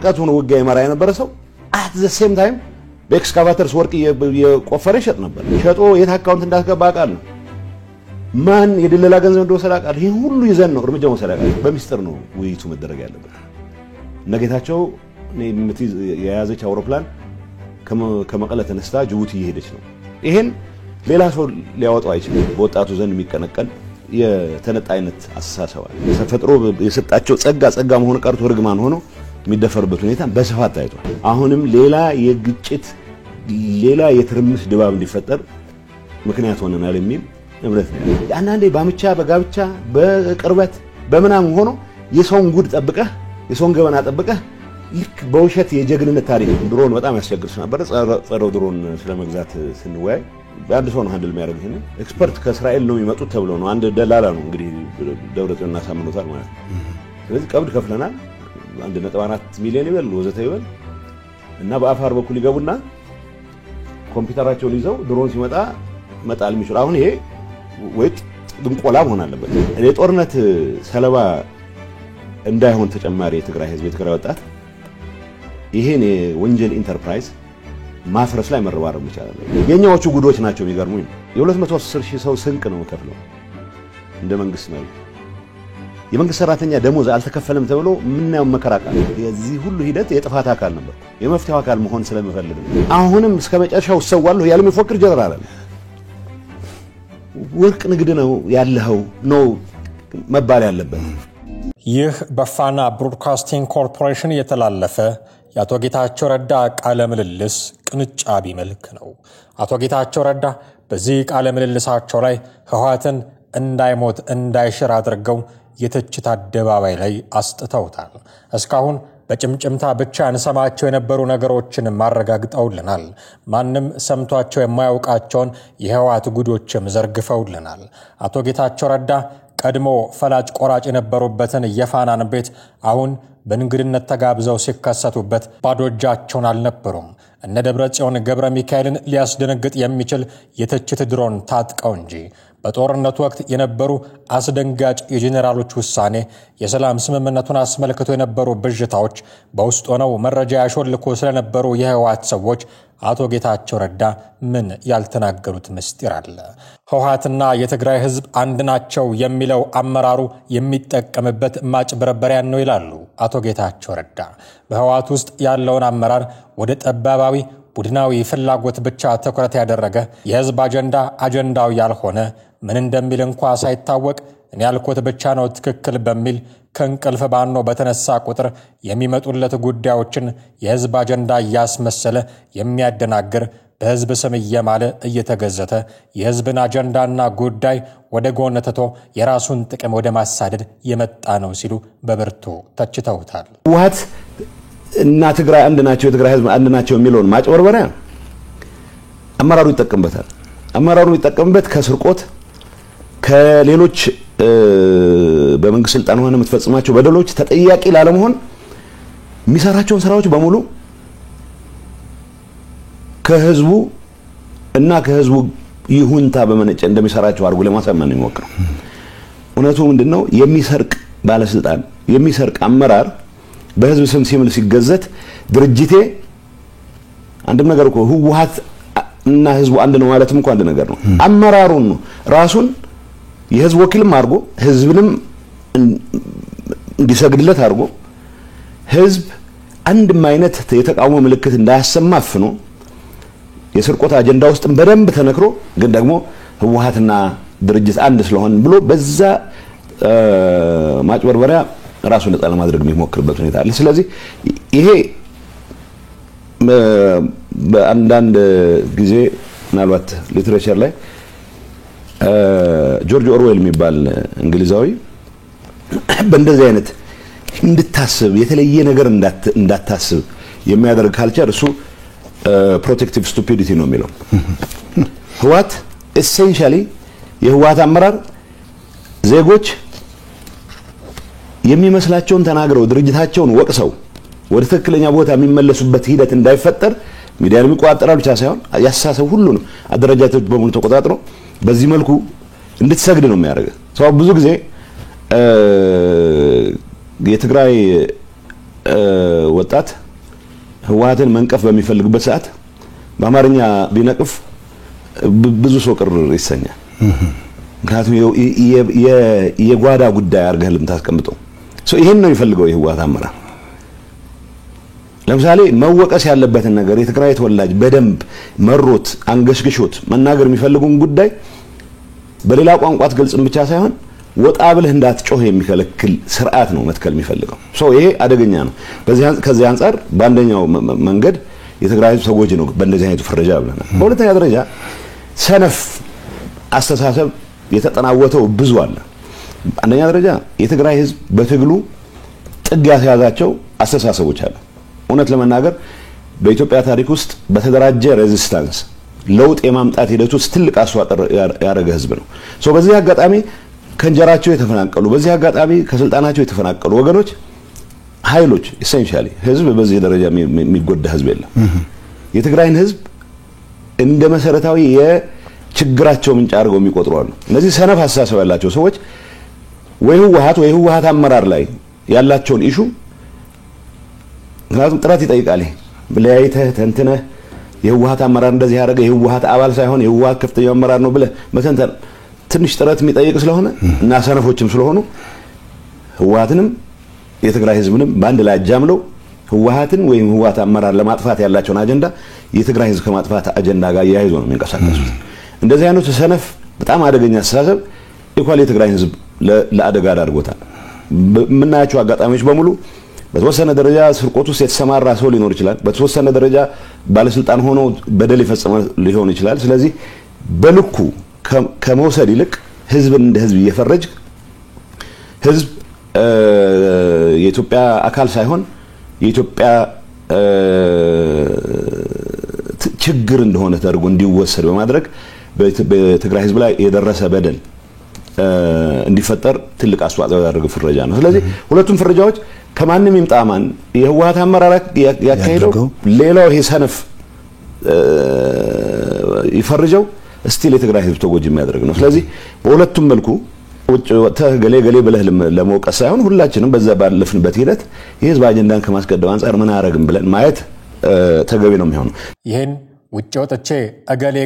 ርቀቱን ውጊያ ይመራ የነበረ ሰው at the same time በኤክስካቫተርስ ወርቅ የቆፈረ ሸጥ ነበር ሸጦ የት አካውንት እንዳስገባ አቃለሁ ማን የደለላ ገንዘብ እንደወሰደ አቃለሁ ይሄ ሁሉ ይዘን ነው እርምጃው መሰለኝ በሚስጥር ነው ውይይቱ መደረግ ያለበት ነገታቸው የያዘች አውሮፕላን ከመቀለ ተነስታ ጅቡቲ እየሄደች ነው ይሄን ሌላ ሰው ሊያወጣው አይችልም በወጣቱ ዘንድ የሚቀነቀን የተነጣይነት አስተሳሰብ ተፈጥሮ የሰጣቸው ጸጋ መሆን ቀርቶ ርግማን ሆኖ የሚደፈርበት ሁኔታ በስፋት ታይቷል አሁንም ሌላ የግጭት ሌላ የትርምስ ድባብ እንዲፈጠር ምክንያት ሆነናል የሚል እምነት ነው አንዳንዴ ባምቻ በጋብቻ በቅርበት በመናም ሆኖ የሰውን ጉድ ጠብቀህ የሰውን ገበና ጠብቀህ ልክ በውሸት የጀግንነት ታሪክ ድሮን በጣም ያስቸግርስ ነበር ጸረ ድሮን ስለመግዛት ስንወያይ በአንድ ሰው ነው ሃንድል የሚያደርጉት ነው ኤክስፐርት ከእስራኤል ነው የሚመጡት ተብሎ ነው አንድ ደላላ ነው እንግዲህ ደብረጽዮንና ሳምኖታል ማለት ስለዚህ ቀብድ ከፍለናል 1.4 ሚሊዮን ይበል ወዘተ ይበል እና በአፋር በኩል ይገቡና ኮምፒውተራቸውን ይዘው ድሮን ሲመጣ መጣል የሚችል አሁን ይሄ ወይ ድንቆላ መሆን አለበት የጦርነት ሰለባ እንዳይሆን ተጨማሪ የትግራይ ህዝብ የትግራይ ወጣት ይሄን የወንጀል ኢንተርፕራይዝ ማፍረስ ላይ መረባረብ ይችላል የኛዎቹ ጉዶች ናቸው የሚገርሙኝ የ210,000 ሰው ስንቅ ነው ከፍለው እንደ መንግስት ነው የመንግስት ሰራተኛ ደሞዝ አልተከፈለም ተብሎ ምንያው መከራካ የዚህ ሁሉ ሂደት የጥፋት አካል ነበር የመፍትሄው አካል መሆን ስለመፈልግ አሁንም እስከመጨረሻው ሰዋለሁ ያለም ይፎክር ጀነራል አለ ወርቅ ንግድ ነው ያለው ነው መባል ያለበት ይህ በፋና ብሮድካስቲንግ ኮርፖሬሽን የተላለፈ የአቶ ጌታቸው ረዳ ቃለ ምልልስ ቅንጫቢ መልክ ነው አቶ ጌታቸው ረዳ በዚህ ቃለ ምልልሳቸው ላይ ህወሓትን እንዳይሞት እንዳይሽር አድርገው የትችት አደባባይ ላይ አስጥተውታል እስካሁን በጭምጭምታ ብቻ እንሰማቸው የነበሩ ነገሮችን ማረጋግጠውልናል ማንንም ሰምቷቸው የማያውቃቸውን የህወሓት ጉዶችም ዘርግፈውልናል አቶ ጌታቸው ረዳ ቀድሞ ፈላጭ ቆራጭ የነበሩበትን የፋናን ቤት አሁን በእንግድነት ተጋብዘው ሲከሰቱበት ባዶ እጃቸውን አልነበሩም እነ ደብረጽዮን ገብረ ሚካኤልን ሊያስደነግጥ የሚችል የትችት ድሮን ታጥቀው እንጂ በጦርነቱ ወቅት የነበሩ አስደንጋጭ የጄኔራሎች ውሳኔ የሰላም ስምምነቱን አስመልክቶ የነበሩ ብዥታዎች በውስጥ ሆነው መረጃ ያሾልኩ ስለነበሩ የህወሓት ሰዎች አቶ ጌታቸው ረዳ ምን ያልተናገሩት ምስጢር አለ ህወሓትና የትግራይ ህዝብ አንድ ናቸው የሚለው አመራሩ የሚጠቀምበት ማጭበረበሪያ ነው ይላሉ አቶ ጌታቸው ረዳ በህወሓት ውስጥ ያለውን አመራር ወደ ጠባባዊ ቡድናዊ ፍላጎት ብቻ ተኩረት ያደረገ የህዝብ አጀንዳው ያልሆነ ምን እንደሚል እንኳን ሳይታወቅ እኔ ያልኩት ብቻ ነው ትክክል በሚል ከንቀልፍ ባኖ በተነሳ ቁጥር የሚመጡለት ጉዳዮችን የህዝብ አጀንዳ ያስመሰለ የሚያደናግር በህዝብ ስም እየማለ እየተገዘተ የህዝብን አጀንዳና ጉዳይ ወደ ጎን ተቶ የራሱን ጥቅም ወደ ማሳደድ የመጣ ነው ሲሉ በብርቱ ተችተውታል ህወሓት እና ትግራይ አንድ ናቸው የትግራይ ህዝብ አንድ ናቸው የሚለውን ማጭበርበሪያ አመራሩ ይጠቀምበት ከስርቆት ከሌሎች በመንግስት ስልጣን ሆነ የምትፈጽማቸው በደሎች ተጠያቂ ላለመሆን የሚሰራቸውን ስራዎች በሙሉ ከህዝቡ እና ከህዝቡ ይሁንታ በመነጨ እንደሚሰራቸው አድርጎ ለማሳመን ይሞክራል እውነቱ ምንድነው የሚሰርቅ ባለስልጣን የሚሰርቅ አመራር በህዝብ ስም ሲምል ሲገዘት ድርጅቴ አንድም ነገር እኮ ህወሓት እና ህዝቡ አንድ ነው ማለትም እንኳን አንድ ነገር ነው አመራሩን ነው ራሱን የህዝብ ወኪልም አድርጎ ህዝብንም እንዲሰግድለት አድርጎ ህዝብ አንድም አይነት የተቃውሞ ምልክት እንዳያሰማፍኑ የስርቆት አጀንዳ ውስጥም በደንብ ተነክሮ ግን ደግሞ ህወሓትና ድርጅት አንድ ስለሆነ ብሎ በዛ ማጭበርበሪያ ራሱን ነፃ ለማድረግ የሚሞክርበት ሁኔታ አለ ስለዚህ ይሄ በአንዳንድ ጊዜ ምናልባት ሊትሬቸር ላይ ጆርጅ ኦርዌል የሚባል እንግሊዛዊ በእንደዚህ አይነት እንድታስብ የተለየ ነገር እንዳታስብ የሚያደርግ ካልቸር እሱ ፕሮቴክቲቭ ስቱፒዲቲ ነው የሚለው ህወሓት ኤሴንሻሊ የህወሓት አመራር ዜጎች የሚመስላቸውን ተናግረው ድርጅታቸውን ወቅሰው ወደ ትክክለኛ ቦታ የሚመለሱበት ሂደት እንዳይፈጠር ሚዲያን የሚቆጣጠራሉ ብቻ ሳይሆን ያሳሰው ሁሉ ነው አደረጃጀቶች በሙሉ ተቆጣጥሮ በዚህ መልኩ እንድትሰግድ ነው የሚያደርገው ሰው ብዙ ጊዜ የትግራይ ወጣት ህወሓትን መንቀፍ በሚፈልግበት ሰዓት በአማርኛ ቢነቅፍ ብዙ ሰው ቅር ይሰኛል። ምክንያቱም የጓዳ ጉዳይ አድርገህ ልምታስቀምጠው ይሄን ነው የሚፈልገው የህወሓት አመራር። ለምሳሌ መወቀስ ያለበትን ነገር የትግራይ ተወላጅ በደንብ መሮት አንገሽግሾት መናገር የሚፈልጉን ጉዳይ በሌላ ቋንቋት ግልጽም ብቻ ሳይሆን ወጣ ብለህ እንዳትጮህ የሚከለክል ስርዓት ነው መትከል የሚፈልገው። ይሄ አደገኛ ነው። ከዚህ አንፃር በአንደኛው መንገድ የትግራይ ህዝብ ተጎጂ ነው በእንደዚህ አይነቱ ፍረጃ ብለናል። በሁለተኛ ደረጃ ሰነፍ አስተሳሰብ የተጠናወተው ብዙ አለ። አንደኛ ደረጃ የትግራይ ህዝብ በትግሉ ጥግ ያስያዛቸው አስተሳሰቦች አሉ። እውነት ለመናገር በኢትዮጵያ ታሪክ ውስጥ በተደራጀ ሬዚስታንስ ለውጥ የማምጣት ሂደት ውስጥ ትልቅ አስተዋጽኦ ያደረገ ህዝብ ነው። በዚህ አጋጣሚ ከንጀራቸው የተፈናቀሉ በዚህ አጋጣሚ ከስልጣናቸው የተፈናቀሉ ወገኖች ኃይሎች ኢሴንሻሊ ህዝብ በዚህ ደረጃ የሚጎዳ ህዝብ የለም። የትግራይን ህዝብ እንደ መሰረታዊ የችግራቸው ምንጭ አድርገው የሚቆጥሩ አሉ። እነዚህ ሰነፍ አስተሳሰብ ያላቸው ሰዎች ወይ ህወሓት አመራር ላይ ያላቸውን ኢሹ ምክንያቱም ጥረት ይጠይቃል። ብለያይተህ ተንትነህ የህወሓት አመራር እንደዚህ ያደረገ የህወሓት አባል ሳይሆን የህወሓት ከፍተኛ አመራር ነው ብለህ መተንተን ትንሽ ጥረት የሚጠይቅ ስለሆነ እና ሰነፎችም ስለሆኑ ህወሓትንም የትግራይ ህዝብንም በአንድ ላይ አጃምለው ህወሓትን ወይም ህወሓት አመራር ለማጥፋት ያላቸውን አጀንዳ የትግራይ ህዝብ ከማጥፋት አጀንዳ ጋር ያይዞ ነው የሚንቀሳቀሱት። እንደዚህ አይነቱ ሰነፍ በጣም አደገኛ አስተሳሰብ ኢኳሊ የትግራይ ህዝብ ለአደጋ ዳርጎታል። ምናያቸው አጋጣሚዎች በሙሉ በተወሰነ ደረጃ ስርቆት ውስጥ የተሰማራ ሰው ሊኖር ይችላል። በተወሰነ ደረጃ ባለስልጣን ሆኖ በደል ይፈጽም ሊሆን ይችላል። ስለዚህ በልኩ ከመውሰድ ይልቅ ህዝብን እንደ ህዝብ እየፈረጅ ህዝብ የኢትዮጵያ አካል ሳይሆን የኢትዮጵያ ችግር እንደሆነ ተደርጎ እንዲወሰድ በማድረግ በትግራይ ህዝብ ላይ የደረሰ በደል እንዲፈጠር ትልቅ አስተዋጽኦ ያደረገ ፍረጃ ነው። ስለዚህ ሁለቱም ፍረጃዎች ከማንም ይምጣማን የህወሓት አመራር ያካሄደው ሌላው ይሄ ሰነፍ ይፈርጀው ስቲል የትግራይ ህዝብ ተጎጂ የሚያደርግ ነው። ስለዚህ በሁለቱም መልኩ ውጭ ወጥተህ ገሌ ብለህ ለመውቀስ ሳይሆን ሁላችንም በዛ ባለፍንበት ሂደት የህዝብ አጀንዳን ከማስቀደም አንፃር ምን አረግም ብለን ማየት ተገቢ ነው የሚሆነው። ይሄን ውጭ ወጥቼ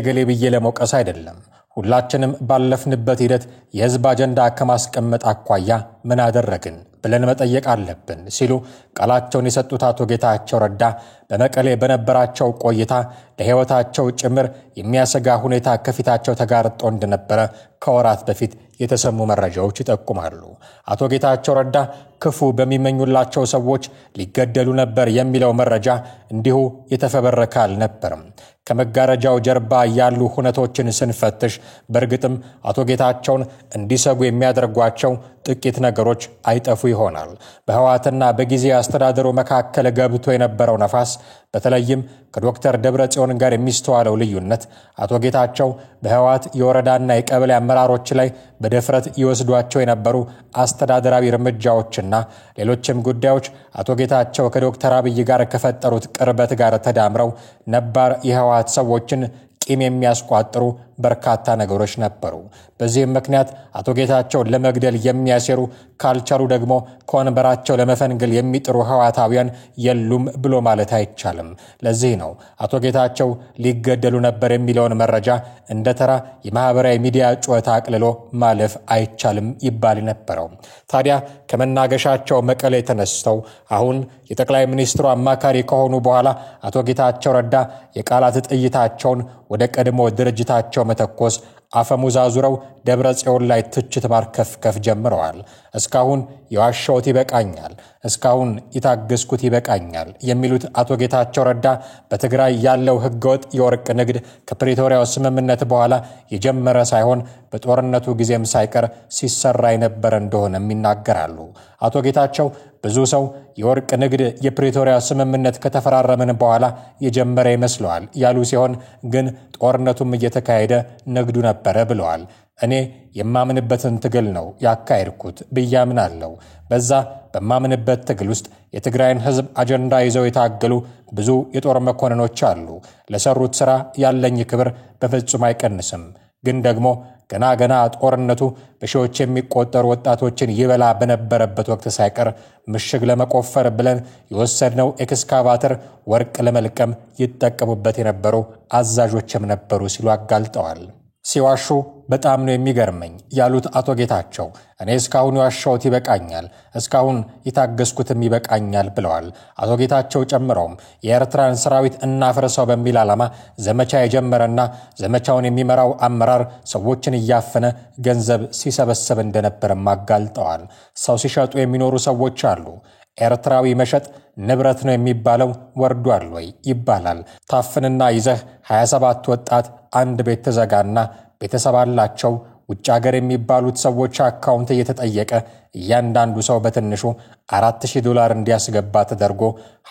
ገሌ ብዬ ለመውቀስ አይደለም። ሁላችንም ባለፍንበት ሂደት የህዝብ አጀንዳ ከማስቀመጥ አኳያ ምን አደረግን ብለን መጠየቅ አለብን ሲሉ ቃላቸውን የሰጡት አቶ ጌታቸው ረዳ በመቀሌ በነበራቸው ቆይታ ለህይወታቸው ጭምር የሚያሰጋ ሁኔታ ከፊታቸው ተጋርጦ እንደነበረ ከወራት በፊት የተሰሙ መረጃዎች ይጠቁማሉ። አቶ ጌታቸው ረዳ ክፉ በሚመኙላቸው ሰዎች ሊገደሉ ነበር የሚለው መረጃ እንዲሁ የተፈበረከ አልነበረም። ከመጋረጃው ጀርባ ያሉ ሁነቶችን ስንፈትሽ በእርግጥም አቶ ጌታቸውን እንዲሰጉ የሚያደርጓቸው ጥቂት ነገሮች አይጠፉ ይሆናል። በህወሓትና በጊዜ አስተዳደሩ መካከል ገብቶ የነበረው ነፋስ፣ በተለይም ከዶክተር ደብረጽዮን ጋር የሚስተዋለው ልዩነት፣ አቶ ጌታቸው በህወሓት የወረዳና የቀበሌ አመራሮች ላይ በድፍረት ይወስዷቸው የነበሩ አስተዳደራዊ እርምጃዎችና ሌሎችም ጉዳዮች አቶ ጌታቸው ከዶክተር አብይ ጋር ከፈጠሩት ቅርበት ጋር ተዳምረው ነባር የህወሓት ሰዎችን ቂም የሚያስቋጥሩ በርካታ ነገሮች ነበሩ። በዚህም ምክንያት አቶ ጌታቸው ለመግደል የሚያሴሩ ካልቻሉ ደግሞ ከወንበራቸው ለመፈንገል የሚጥሩ ህወሓታውያን የሉም ብሎ ማለት አይቻልም። ለዚህ ነው አቶ ጌታቸው ሊገደሉ ነበር የሚለውን መረጃ እንደተራ የማህበራዊ ሚዲያ ጩኸት አቅልሎ ማለፍ አይቻልም ይባል ነበረው። ታዲያ ከመናገሻቸው መቀሌ ተነስተው አሁን የጠቅላይ ሚኒስትሩ አማካሪ ከሆኑ በኋላ አቶ ጌታቸው ረዳ የቃላት ጥይታቸውን ወደ ቀድሞ ድርጅታቸው መተኮስ አፈሙዝ አዙረው ደብረጽዮን ላይ ትችት ማርከፍከፍ ጀምረዋል። እስካሁን የዋሻውት ይበቃኛል፣ እስካሁን የታገስኩት ይበቃኛል የሚሉት አቶ ጌታቸው ረዳ በትግራይ ያለው ህገወጥ የወርቅ ንግድ ከፕሪቶሪያው ስምምነት በኋላ የጀመረ ሳይሆን በጦርነቱ ጊዜም ሳይቀር ሲሰራ የነበረ እንደሆነም ይናገራሉ። አቶ ጌታቸው ብዙ ሰው የወርቅ ንግድ የፕሪቶሪያ ስምምነት ከተፈራረመን በኋላ የጀመረ ይመስለዋል ያሉ ሲሆን ግን ጦርነቱም እየተካሄደ ንግዱ ነበረ ብለዋል። እኔ የማምንበትን ትግል ነው ያካሄድኩት ብያምናለሁ። በዛ በማምንበት ትግል ውስጥ የትግራይን ህዝብ አጀንዳ ይዘው የታገሉ ብዙ የጦር መኮንኖች አሉ። ለሰሩት ሥራ ያለኝ ክብር በፍጹም አይቀንስም። ግን ደግሞ ገና ጦርነቱ በሺዎች የሚቆጠሩ ወጣቶችን ይበላ በነበረበት ወቅት ሳይቀር ምሽግ ለመቆፈር ብለን የወሰድነው ኤክስካቫተር ወርቅ ለመልቀም ይጠቀሙበት የነበሩ አዛዦችም ነበሩ ሲሉ አጋልጠዋል። ሲዋሹ በጣም ነው የሚገርመኝ ያሉት አቶ ጌታቸው እኔ እስካሁን ያሻውት ይበቃኛል፣ እስካሁን የታገስኩትም ይበቃኛል ብለዋል። አቶ ጌታቸው ጨምረውም የኤርትራን ሰራዊት እናፍርሰው በሚል ዓላማ ዘመቻ የጀመረና ዘመቻውን የሚመራው አመራር ሰዎችን እያፈነ ገንዘብ ሲሰበሰብ እንደነበርም አጋልጠዋል። ሰው ሲሸጡ የሚኖሩ ሰዎች አሉ። ኤርትራዊ መሸጥ ንብረት ነው የሚባለው ወርዷል ወይ ይባላል። ታፍንና ይዘህ 27 ወጣት አንድ ቤት ተዘጋና ቤተሰብ አላቸው ውጭ ሀገር የሚባሉት ሰዎች አካውንት እየተጠየቀ እያንዳንዱ ሰው በትንሹ $4000 እንዲያስገባ ተደርጎ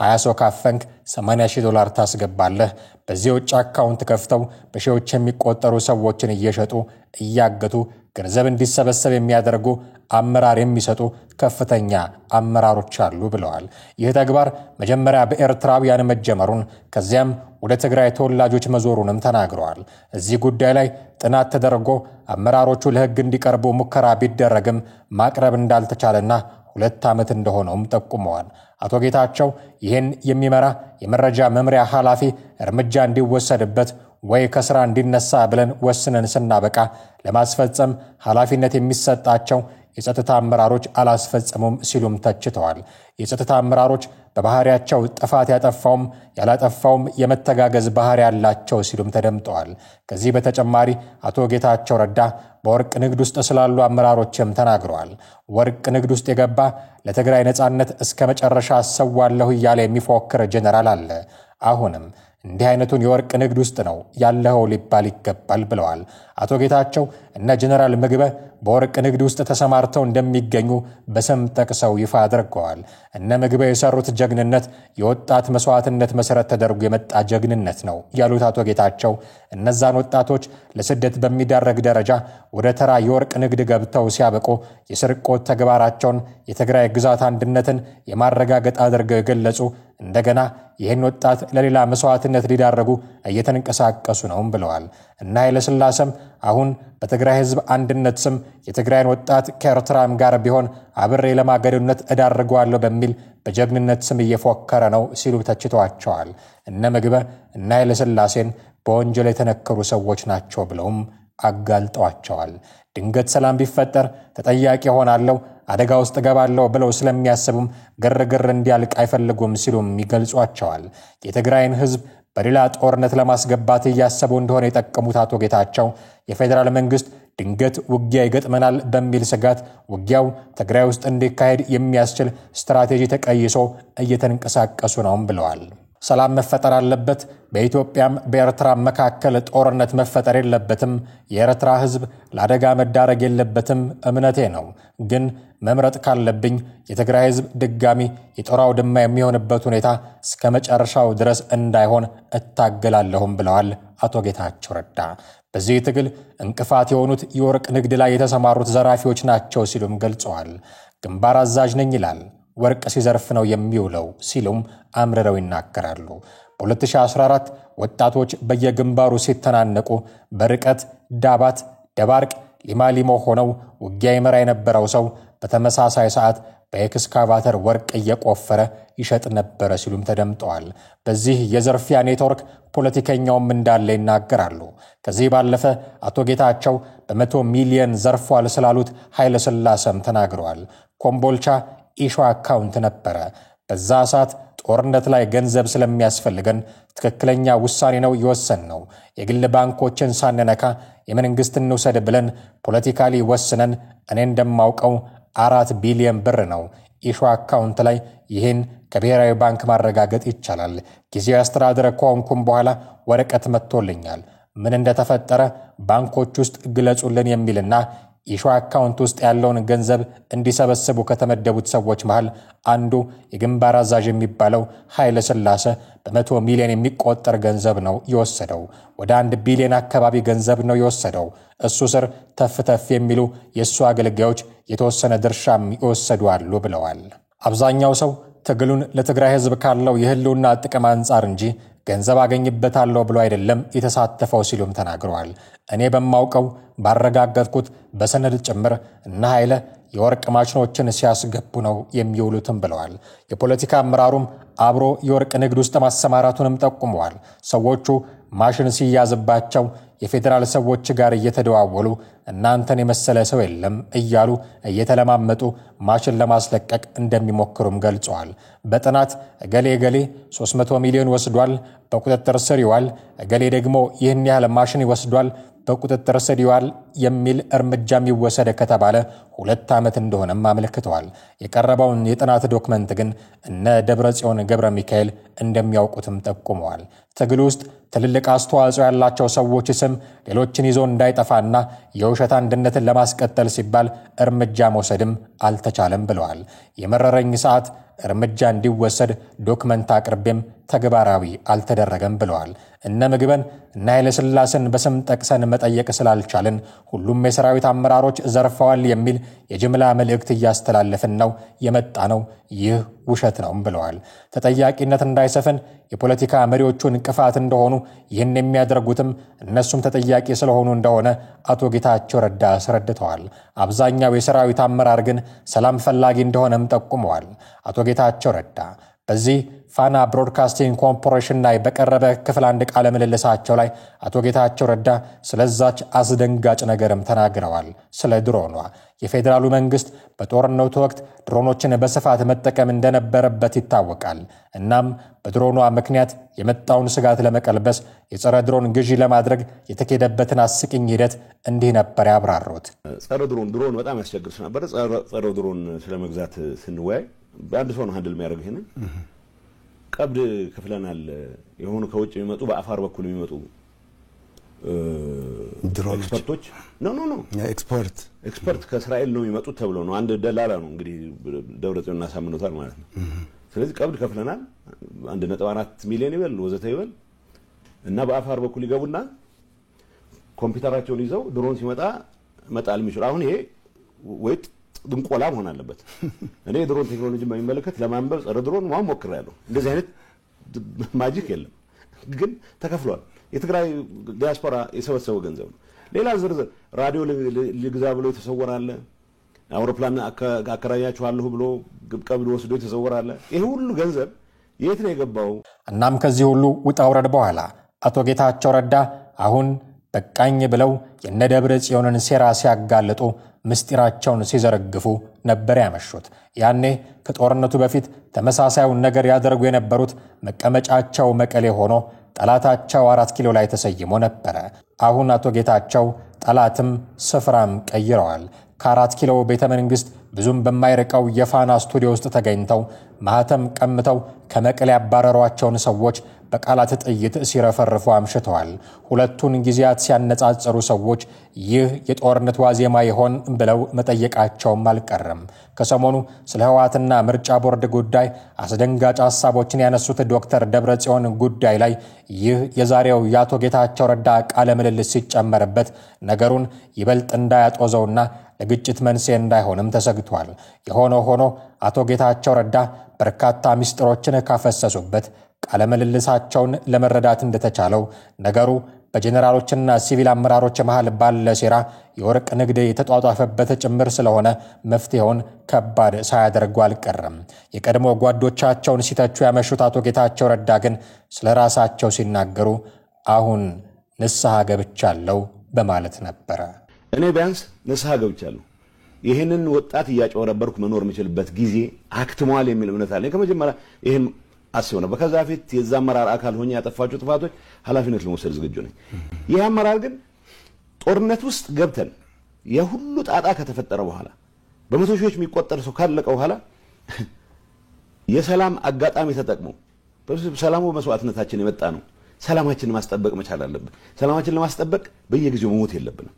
20 ሰው ካፈንክ $80000 ታስገባለህ። በዚህ ውጭ አካውንት ከፍተው በሺዎች የሚቆጠሩ ሰዎችን እየሸጡ እያገቱ ገንዘብ እንዲሰበሰብ የሚያደርጉ አመራር የሚሰጡ ከፍተኛ አመራሮች አሉ ብለዋል። ይህ ተግባር መጀመሪያ በኤርትራውያን መጀመሩን ከዚያም ወደ ትግራይ ተወላጆች መዞሩንም ተናግረዋል። እዚህ ጉዳይ ላይ ጥናት ተደርጎ አመራሮቹ ለሕግ እንዲቀርቡ ሙከራ ቢደረግም ማቅረብ እንዳልተቻለና 2 ዓመት እንደሆነውም ጠቁመዋል። አቶ ጌታቸው ይህን የሚመራ የመረጃ መምሪያ ኃላፊ እርምጃ እንዲወሰድበት ወይ ከስራ እንዲነሳ ብለን ወስነን ስናበቃ ለማስፈጸም ኃላፊነት የሚሰጣቸው የጸጥታ አመራሮች አላስፈጸሙም ሲሉም ተችተዋል። የጸጥታ አመራሮች በባህሪያቸው ጥፋት ያጠፋውም ያላጠፋውም የመተጋገዝ ባህሪ ያላቸው ሲሉም ተደምጠዋል። ከዚህ በተጨማሪ አቶ ጌታቸው ረዳ በወርቅ ንግድ ውስጥ ስላሉ አመራሮችም ተናግረዋል። ወርቅ ንግድ ውስጥ የገባ ለትግራይ ነጻነት እስከ መጨረሻ ሰዋለሁ እያለ የሚፎክር ጀነራል አለ። አሁንም እንዲህ አይነቱን የወርቅ ንግድ ውስጥ ነው ያለው ሊባል ይገባል ብለዋል። አቶ ጌታቸው እነ ጀነራል ምግበ በወርቅ ንግድ ውስጥ ተሰማርተው እንደሚገኙ በስም ጠቅሰው ይፋ አድርገዋል። እነ ምግበ የሰሩት ጀግንነት የወጣት መስዋዕትነት መሰረት ተደርጎ የመጣ ጀግንነት ነው ያሉት አቶ ጌታቸው እነዛን ወጣቶች ለስደት በሚዳረግ ደረጃ ወደ ተራ የወርቅ ንግድ ገብተው ሲያበቁ የስርቆት ተግባራቸውን የትግራይ ግዛት አንድነትን የማረጋገጥ አድርገው የገለጹ እንደገና ይህን ወጣት ለሌላ መስዋዕትነት ሊዳረጉ እየተንቀሳቀሱ ነው ብለዋል። እና ኃይለሥላሴም አሁን በትግራይ ሕዝብ አንድነት ስም የትግራይን ወጣት ከኤርትራም ጋር ቢሆን አብሬ ለማገዶነት እዳርገዋለሁ በሚል በጀግንነት ስም እየፎከረ ነው ሲሉ ተችተዋቸዋል። እነ ምግበ እና ኃይለሥላሴን በወንጀል የተነከሩ ሰዎች ናቸው ብለውም አጋልጠዋቸዋል። ድንገት ሰላም ቢፈጠር ተጠያቂ ሆናለሁ አደጋ ውስጥ ገባለሁ ብለው ስለሚያስቡም ግርግር እንዲያልቅ አይፈልጉም ሲሉም ይገልጿቸዋል። የትግራይን ሕዝብ በሌላ ጦርነት ለማስገባት እያሰቡ እንደሆነ የጠቀሙት አቶ ጌታቸው የፌዴራል መንግስት ድንገት ውጊያ ይገጥመናል በሚል ስጋት ውጊያው ትግራይ ውስጥ እንዲካሄድ የሚያስችል ስትራቴጂ ተቀይሶ እየተንቀሳቀሱ ነው ብለዋል። ሰላም መፈጠር አለበት። በኢትዮጵያም በኤርትራ መካከል ጦርነት መፈጠር የለበትም። የኤርትራ ሕዝብ ለአደጋ መዳረግ የለበትም እምነቴ ነው። ግን መምረጥ ካለብኝ የትግራይ ሕዝብ ድጋሚ የጦር አውድማ የሚሆንበት ሁኔታ እስከ መጨረሻው ድረስ እንዳይሆን እታገላለሁም ብለዋል አቶ ጌታቸው ረዳ። በዚህ ትግል እንቅፋት የሆኑት የወርቅ ንግድ ላይ የተሰማሩት ዘራፊዎች ናቸው ሲሉም ገልጸዋል። ግንባር አዛዥ ነኝ ይላል ወርቅ ሲዘርፍ ነው የሚውለው ሲሉም አምርረው ይናገራሉ። በ2014 ወጣቶች በየግንባሩ ሲተናነቁ በርቀት ዳባት፣ ደባርቅ፣ ሊማሊሞ ሆነው ውጊያ ይመራ የነበረው ሰው በተመሳሳይ ሰዓት በኤክስካቫተር ወርቅ እየቆፈረ ይሸጥ ነበር ሲሉም ተደምጠዋል። በዚህ የዘርፊያ ኔትወርክ ፖለቲከኛውም እንዳለ ይናገራሉ። ከዚህ ባለፈ አቶ ጌታቸው በ100 ሚሊዮን ዘርፏል ስላሉት ኃይለሥላሴም ተናግረዋል። ኮምቦልቻ ኢሹ አካውንት ነበረ። በዛ ሰዓት ጦርነት ላይ ገንዘብ ስለሚያስፈልገን ትክክለኛ ውሳኔ ነው የወሰንነው። የግል ባንኮችን ሳንነካ የመንግስትን እንውሰድ ብለን ፖለቲካሊ ወስነን እኔ እንደማውቀው 4 ቢሊዮን ብር ነው ኢሹ አካውንት ላይ። ይህን ከብሔራዊ ባንክ ማረጋገጥ ይቻላል። ጊዜያዊ አስተዳደር ከሆንኩም በኋላ ወረቀት መጥቶልኛል። ምን እንደተፈጠረ ባንኮች ውስጥ ግለጹልን የሚልና ኢሹ አካውንት ውስጥ ያለውን ገንዘብ እንዲሰበስቡ ከተመደቡት ሰዎች መሃል አንዱ የግንባር አዛዥ የሚባለው ኃይለሥላሴ በ100 ሚሊዮን የሚቆጠር ገንዘብ ነው የወሰደው። ወደ 1 ቢሊዮን አካባቢ ገንዘብ ነው የወሰደው። እሱ ስር ተፍተፍ የሚሉ የእሱ አገልጋዮች የተወሰነ ድርሻም ይወሰዱ አሉ ብለዋል። አብዛኛው ሰው ትግሉን ለትግራይ ሕዝብ ካለው የህልውና ጥቅም አንጻር እንጂ ገንዘብ አገኝበታለሁ ብሎ አይደለም የተሳተፈው ሲሉም ተናግረዋል። እኔ በማውቀው ባረጋገጥኩት በሰነድ ጭምር እና ኃይለ የወርቅ ማሽኖችን ሲያስገቡ ነው የሚውሉትም ብለዋል። የፖለቲካ አመራሩም አብሮ የወርቅ ንግድ ውስጥ ማሰማራቱንም ጠቁመዋል። ሰዎቹ ማሽን ሲያዝባቸው የፌዴራል ሰዎች ጋር እየተደዋወሉ እናንተን የመሰለ ሰው የለም እያሉ እየተለማመጡ ማሽን ለማስለቀቅ እንደሚሞክሩም ገልጸዋል። በጥናት እገሌ 300 ሚሊዮን ወስዷል፣ በቁጥጥር ስር ይዋል፣ እገሌ ደግሞ ይህን ያህል ማሽን ይወስዷል፣ በቁጥጥር ስር ይዋል የሚል እርምጃ የሚወሰድ ከተባለ 2 ዓመት እንደሆነም አመልክተዋል። የቀረበውን የጥናት ዶክመንት ግን እነ ደብረጽዮን ገብረ ሚካኤል እንደሚያውቁትም ጠቁመዋል። ትግል ውስጥ ትልልቅ አስተዋጽኦ ያላቸው ሰዎች ስም ሌሎችን ይዞ እንዳይጠፋና የውሸት አንድነትን ለማስቀጠል ሲባል እርምጃ መውሰድም አልተቻለም ብለዋል። የመረረኝ ሰዓት እርምጃ እንዲወሰድ ዶክመንት አቅርቤም ተግባራዊ አልተደረገም ብለዋል። እነ ምግበን እና ኃይለ ሥላሴን በስም ጠቅሰን መጠየቅ ስላልቻልን ሁሉም የሰራዊት አመራሮች ዘርፈዋል የሚል የጅምላ መልእክት እያስተላለፍን ነው የመጣ ነው። ይህ ውሸት ነው ብለዋል። ተጠያቂነት እንዳይሰፍን የፖለቲካ መሪዎቹ እንቅፋት እንደሆኑ ይህን የሚያደርጉትም እነሱም ተጠያቂ ስለሆኑ እንደሆነ አቶ ጌታቸው ረዳ አስረድተዋል። አብዛኛው የሰራዊት አመራር ግን ሰላም ፈላጊ እንደሆነም ጠቁመዋል። አቶ ጌታቸው ረዳ በዚህ ፋና ብሮድካስቲንግ ኮርፖሬሽን ላይ በቀረበ ክፍል 1 ቃለ ምልልሳቸው ላይ አቶ ጌታቸው ረዳ ስለዛች አስደንጋጭ ነገርም ተናግረዋል። ስለ ድሮኗ የፌዴራሉ መንግስት በጦርነቱ ወቅት ድሮኖችን በስፋት መጠቀም እንደነበረበት ይታወቃል። እናም በድሮኗ ምክንያት የመጣውን ስጋት ለመቀልበስ የጸረ ድሮን ግዢ ለማድረግ የተኬደበትን አስቂኝ ሂደት እንዲህ ነበር ያብራሩት። ጸረ ድሮን በጣም ያስቸግር ነበር። ጸረ ድሮን ስለመግዛት ስንወያይ በአንድ ሰው ነው ሃንድል የሚያደርገው። ይሄንን ቀብድ ከፍለናል። የሆኑ ከውጭ የሚመጡ በአፋር በኩል የሚመጡ ድሮኖች ኤክስፐርቶች ኖ ኤክስፐርት ከእስራኤል ነው የሚመጡት ተብሎ ነው። አንድ ደላላ ነው እንግዲህ ደብረጽዮን አሳምነውታል ማለት ነው። ስለዚህ ቀብድ ከፍለናል 1.4 ሚሊዮን ይበል ወዘተ ይበል እና በአፋር በኩል ይገቡና ኮምፒውተራቸውን ይዘው ድሮን ሲመጣ መጣል የሚችሉ አሁን ይሄ ወይጥ ድንቆላ መሆን አለበት። እኔ ድሮን ቴክኖሎጂ በሚመለከት ለማንበብ ጸረ ድሮን ሞክሬያለሁ። እንደዚህ አይነት ማጂክ የለም፣ ግን ተከፍሏል። የትግራይ ዲያስፖራ የሰበሰበው ገንዘብ ነው። ሌላ ዝርዝር ራዲዮ ልግዛ ብሎ የተሰወራለ፣ አውሮፕላን አከራያችኋለሁ ብሎ ቀብድ ወስዶ የተሰወራለ። ይሄ ሁሉ ገንዘብ የት ነው የገባው? እናም ከዚህ ሁሉ ውጣ ውረድ በኋላ አቶ ጌታቸው ረዳ አሁን በቃኝ ብለው የነደብረጽዮንን ሴራ ሲያጋልጡ ምስጢራቸውን ሲዘረግፉ ነበር ያመሹት። ያኔ ከጦርነቱ በፊት ተመሳሳዩን ነገር ያደርጉ የነበሩት መቀመጫቸው መቀሌ ሆኖ ጠላታቸው 4 ኪሎ ላይ ተሰይሞ ነበር። አሁን አቶ ጌታቸው ጠላትም ስፍራም ቀይረዋል። ከ4 ኪሎ ቤተ መንግስት ብዙም በማይርቀው የፋና ስቱዲዮ ውስጥ ተገኝተው ማህተም ቀምተው ከመቀሌ ያባረሯቸውን ሰዎች በቃላት ጥይት ሲረፈርፉ አምሽተዋል። ሁለቱን ጊዜያት ሲያነጻጽሩ ሰዎች ይህ የጦርነት ዋዜማ ይሆን ብለው መጠየቃቸውም አልቀረም። ከሰሞኑ ስለ ህወሓትና ምርጫ ቦርድ ጉዳይ አስደንጋጭ ሐሳቦችን ያነሱት ዶክተር ደብረጽዮን ጉዳይ ላይ ይህ የዛሬው የአቶ ጌታቸው ረዳ ቃለ ምልልስ ሲጨመርበት ነገሩን ይበልጥ እንዳያጦዘውና ለግጭት መንስኤ እንዳይሆንም ተሰግቷል። የሆነ ሆኖ አቶ ጌታቸው ረዳ በርካታ ምስጢሮችን ካፈሰሱበት ቃለ ምልልሳቸውን ለመረዳት እንደተቻለው ነገሩ በጀነራሎችና ሲቪል አመራሮች መሃል ባለ ሴራ የወርቅ ንግድ የተጧጧፈበት ጭምር ስለሆነ መፍትሄውን ከባድ ሳያደርጉ አልቀረም። የቀድሞ ጓዶቻቸውን ሲተቹ ያመሹት አቶ ጌታቸው ረዳ ግን ስለ ራሳቸው ሲናገሩ አሁን ንስሐ ገብቻለሁ በማለት ነበር። እኔ ቢያንስ ንስሐ ገብቻለሁ። ይሄንን ወጣት እያጨወረበርኩ መኖር የምችልበት ጊዜ አክትሟል የሚል እምነት አለኝ። ከመጀመሪያ ይሄን አስቦ ነበር። ከዛ ፊት የዛ አመራር አካል ሆኜ ያጠፋቸው ጥፋቶች ኃላፊነት ለመውሰድ ዝግጁ ነኝ። ይህ አመራር ግን ጦርነት ውስጥ ገብተን የሁሉ ጣጣ ከተፈጠረ በኋላ በመቶ ሺዎች የሚቆጠር ሰው ካለቀ በኋላ የሰላም አጋጣሚ ተጠቅመው ሰላሙ መስዋዕትነታችን የመጣ ነው። ሰላማችንን ማስጠበቅ መቻል አለብን። ሰላማችንን ለማስጠበቅ በየጊዜው መሞት የለብንም።